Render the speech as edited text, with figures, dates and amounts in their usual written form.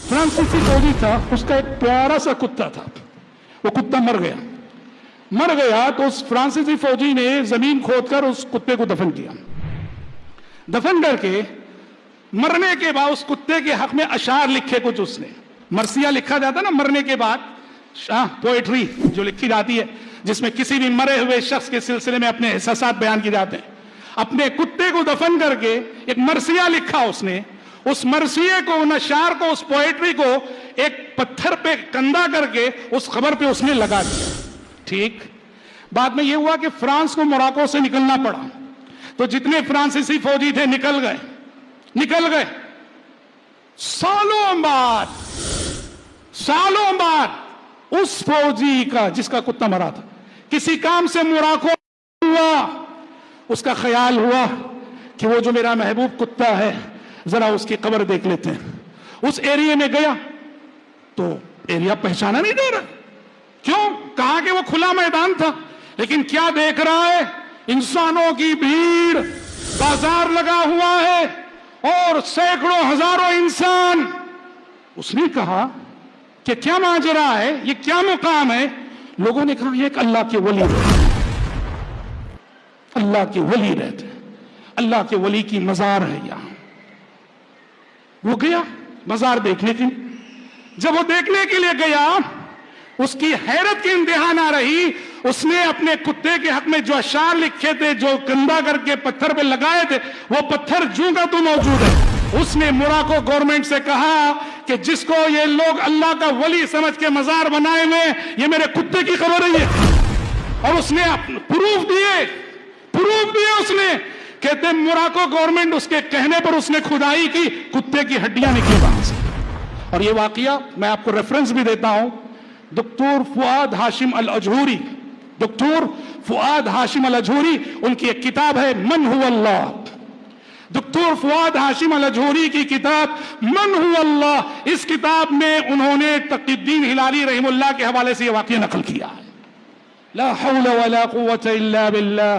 فرانسیسی فوجی تھا، اس کا ایک پیارا سا کتا تھا، وہ کتا مر گیا تو اس فرانسیسی فوجی نے زمین کھود کر اس کتے کو دفن کیا. دفن کر کے مرنے کے بعد اس کتے کے حق میں اشعار لکھے کچھ، اس نے مرثیہ لکھا جاتا نا مرنے کے بعد، پوئٹری جو لکھی جاتی ہے جس میں کسی بھی مرے ہوئے شخص کے سلسلے میں اپنے احساسات بیان کیے جاتے ہیں. اپنے کتے کو دفن کر کے ایک مرثیہ لکھا اس نے. اس مرثیے کو، ان اشعار کو، اس پوئٹری کو ایک پتھر پہ کندہ کر کے اس قبر پہ اس نے لگا دیا. ٹھیک. بعد میں یہ ہوا کہ فرانس کو موراکو سے نکلنا پڑا، تو جتنے فرانسیسی فوجی تھے نکل گئے. سالوں بعد اس فوجی کا جس کا کتا مرا تھا کسی کام سے موراکو ہوا، اس کا خیال ہوا کہ وہ جو میرا محبوب کتا ہے ذرا اس کی قبر دیکھ لیتے ہیں. اس ایریے میں گیا تو ایریا پہچانا نہیں دے رہا. کیوں؟ کہا کہ وہ کھلا میدان تھا، لیکن کیا دیکھ رہا ہے؟ انسانوں کی بھیڑ، بازار لگا ہوا ہے اور سینکڑوں ہزاروں انسان. اس نے کہا کہ کیا ماجرا ہے، یہ کیا مقام ہے؟ لوگوں نے کہا یہ ایک اللہ کے ولی رہتے، اللہ کے ولی رہتے، اللہ کے ولی کی مزار ہے یہاں. وہ گیا مزار دیکھنے کے لیے. جب وہ دیکھنے کے لیے گیا، اس کی حیرت کی انتہا نہ رہی. اس نے اپنے کتے کے حق میں جو اشعار لکھے تھے، جو کندہ کر کے پتھر پہ لگائے تھے، وہ پتھر جوں کا تو موجود ہے. اس نے موراکو گورنمنٹ سے کہا کہ جس کو یہ لوگ اللہ کا ولی سمجھ کے مزار بنائے ہوئے، یہ میرے کتے کی خبر ہے. اور اس نے پروف دیے اس نے. کہتے ہیں موراکو گورنمنٹ اس کے کہنے پر اس نے کھدائی کی، کتے کی ہڈیاں نکلی وہاں سے. اور یہ واقعہ میں آپ کو ریفرنس بھی دیتا ہوں، دکتور فؤاد ہاشم الاجھوری، ان کی ایک کتاب ہے من هو اللہ. دکتور فؤاد ہاشم الاجھوری کی کتاب من هو اللہ، اس کتاب میں انہوں نے تقی الدین ہلالی رحمہ اللہ کے حوالے سے یہ واقعہ نقل کیا ہے. لا حول ولا قوة الا باللہ.